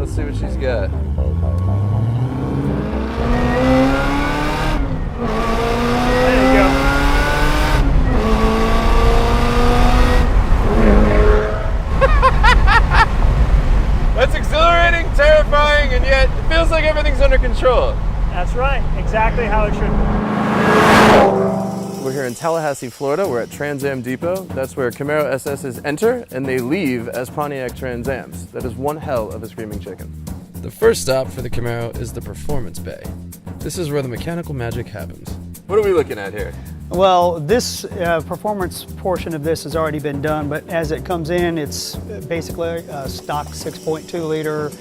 Let's see what she's got. There you go. That's exhilarating, terrifying, and yet it feels like everything's under control. That's right, exactly how it should be. We're here in Tallahassee, Florida. We're at Trans Am Depot. That's where Camaro SS's enter and they leave as Pontiac Trans Ams. That is one hell of a screaming chicken. The first stop for the Camaro is the Performance Bay. This is where the mechanical magic happens. What are we looking at here? Well, this performance portion of this has already been done, but as it comes in, it's basically a stock 6.2 liter,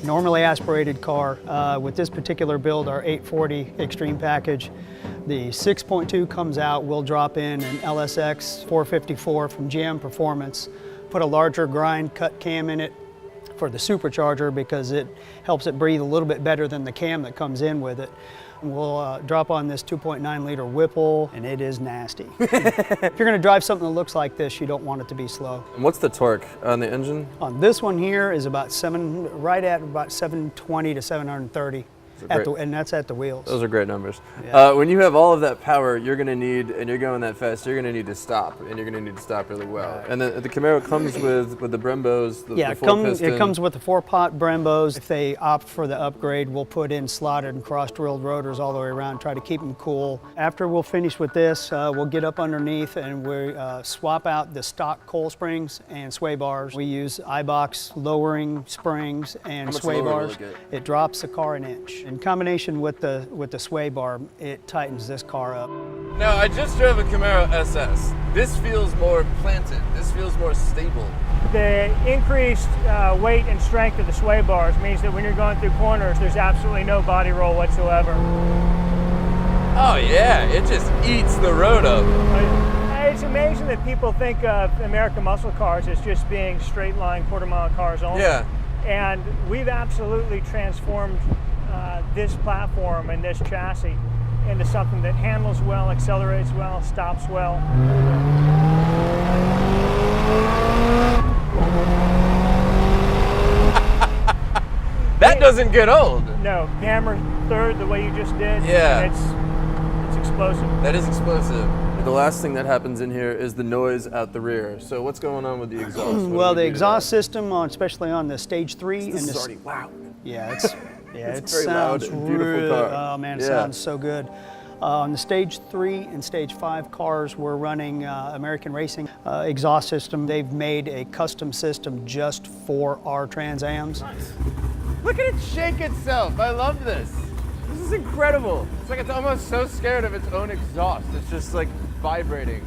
normally aspirated car. With this particular build, our 840 Extreme package, the 6.2 comes out, we'll drop in an LSX 454 from GM Performance, put a larger grind cut cam in it for the supercharger because it helps it breathe a little bit better than the cam that comes in with it. We'll drop on this 2.9 liter Whipple, and it is nasty. If you're gonna drive something that looks like this, you don't want it to be slow. And what's the torque on the engine? On this one here is about right at about 720 to 730. And that's at the wheels. Those are great numbers. Yeah. When you have all of that power, you're going to need, and you're going that fast, you're going to need to stop, and you're going to need to stop really well. Right. And the Camaro comes with the Brembos, the it comes with the 4-pot Brembos. If they opt for the upgrade, we'll put in slotted and cross-drilled rotors all the way around, try to keep them cool. After we'll finish with this, we'll get up underneath and we swap out the stock coil springs and sway bars. We use iBox lowering springs and sway bars. It drops the car an inch. In combination with the sway bar, it tightens this car up. Now, I just drove a Camaro SS. This feels more planted. This feels more stable. The increased weight and strength of the sway bars means that when you're going through corners, there's absolutely no body roll whatsoever. Oh yeah, it just eats the road up. It's amazing that people think of American muscle cars as just being straight line quarter-mile cars only. Yeah. And we've absolutely transformed this platform and this chassis into something that handles well, accelerates well, stops well. That doesn't get old. No, hammer third the way you just did. Yeah. It's explosive. That is explosive. The last thing that happens in here is the noise out the rear. So what's going on with the exhaust? Well, the exhaust system, especially on the Stage 3. This is already loud. Yeah, it very sounds loud and beautiful car. Oh man, it sounds so good. On the Stage 3 and Stage 5 cars, we're running American Racing exhaust system. They've made a custom system just for our Trans Ams. Nice. Look at it shake itself. I love this. This is incredible. It's like it's almost so scared of its own exhaust. It's just like vibrating.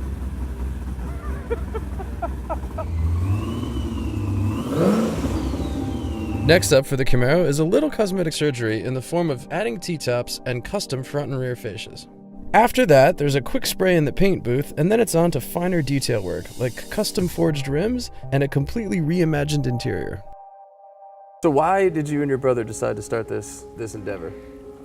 Next up for the Camaro is a little cosmetic surgery in the form of adding T-tops and custom front and rear fascias. After that, there's a quick spray in the paint booth, and then it's on to finer detail work, like custom forged rims and a completely reimagined interior. So why did you and your brother decide to start this endeavor?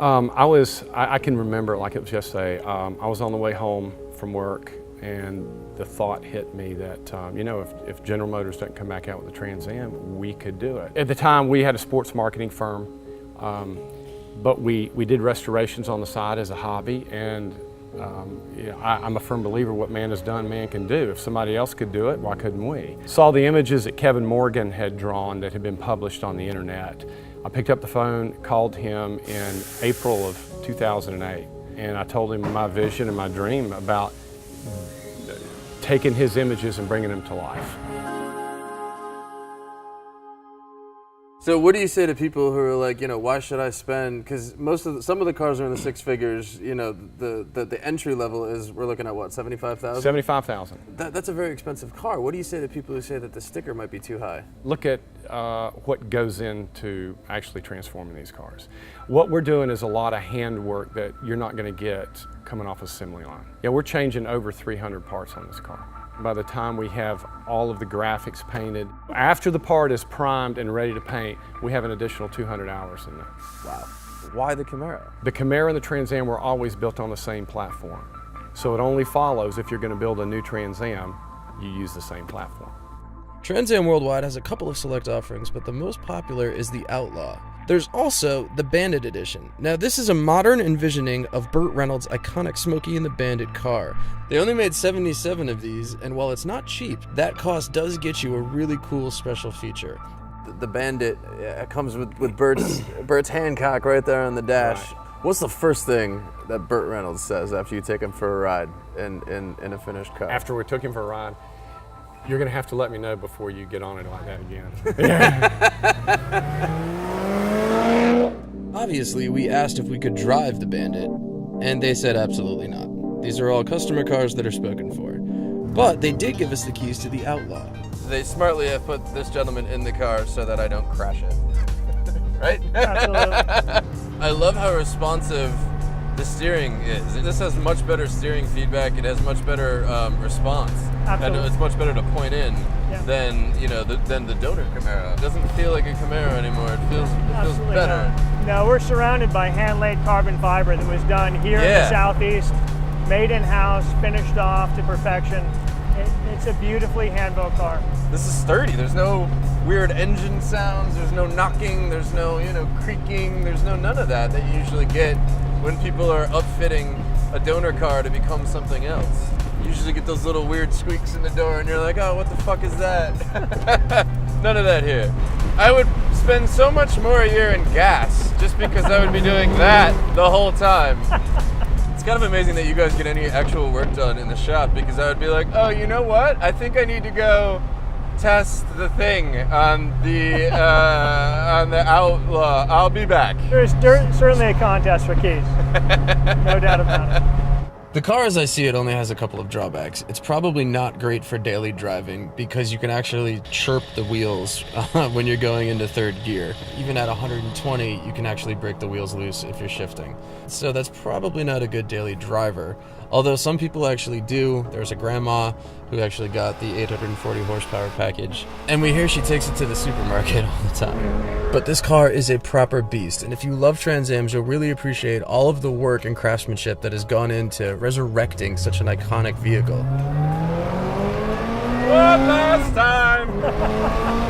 I can remember it like it was yesterday. I was on the way home from work, and the thought hit me that, you know, if General Motors doesn't come back out with the Trans Am, we could do it. At the time, we had a sports marketing firm, but we did restorations on the side as a hobby, and you know, I'm a firm believer what man has done, man can do. If somebody else could do it, why couldn't we? Saw the images that Kevin Morgan had drawn that had been published on the internet. I picked up the phone, called him in April of 2008, and I told him my vision and my dream about taking his images and bringing them to life. So what do you say to people who are like, you know, why should I spend, because some of the cars are in the six figures, you know, the entry level is, we're looking at what, 75,000? 75,000. That's a very expensive car. What do you say to people who say that the sticker might be too high? Look at what goes into actually transforming these cars. What we're doing is a lot of handwork that you're not going to get coming off assembly line. Yeah, we're changing over 300 parts on this car. By the time we have all of the graphics painted, after the part is primed and ready to paint, we have an additional 200 hours in there. Wow. Why the Camaro? The Camaro and the Trans Am were always built on the same platform. So it only follows if you're going to build a new Trans Am, you use the same platform. Trans Am Worldwide has a couple of select offerings, but the most popular is the Outlaw. There's also the Bandit Edition. Now, this is a modern envisioning of Burt Reynolds' iconic Smokey and the Bandit car. They only made 77 of these, and while it's not cheap, that cost does get you a really cool special feature. The Bandit comes with Burt's Hancock right there on the dash. Right. What's the first thing that Burt Reynolds says after you take him for a ride in a finished car? After we took him for a ride, you're going to have to let me know before you get on it like that again. Obviously, we asked if we could drive the Bandit, and they said absolutely not. These are all customer cars that are spoken for. But they did give us the keys to the Outlaw. They smartly have put this gentleman in the car so that I don't crash it. Right? Absolutely. I love how responsive the steering is. This has much better steering feedback. It has much better response. Absolutely. And it's much better to point in than the donor Camaro. It doesn't feel like a Camaro anymore. It feels Absolutely better. not. No, we're surrounded by hand-laid carbon fiber that was done here in the Southeast, made in-house, finished off to perfection. It's a beautifully hand-built car. This is sturdy. There's no weird engine sounds. There's no knocking. There's no creaking. There's none of that you usually get when people are upfitting a donor car to become something else. You usually get those little weird squeaks in the door, and you're like, oh, what the fuck is that? None of that here. I would spend so much more a year in gas just because I would be doing that the whole time. It's kind of amazing that you guys get any actual work done in the shop, because I would be like, oh, you know what? I think I need to go test the thing on the Outlaw. I'll be back. There's certainly a contest for keys. No doubt about it. The car, as I see it, only has a couple of drawbacks. It's probably not great for daily driving because you can actually chirp the wheels when you're going into third gear. Even at 120, you can actually break the wheels loose if you're shifting. So that's probably not a good daily driver. Although some people actually do. There's a grandma who actually got the 840 horsepower package, and we hear she takes it to the supermarket all the time. But this car is a proper beast, and if you love Trans Ams, you'll really appreciate all of the work and craftsmanship that has gone into resurrecting such an iconic vehicle. One last time!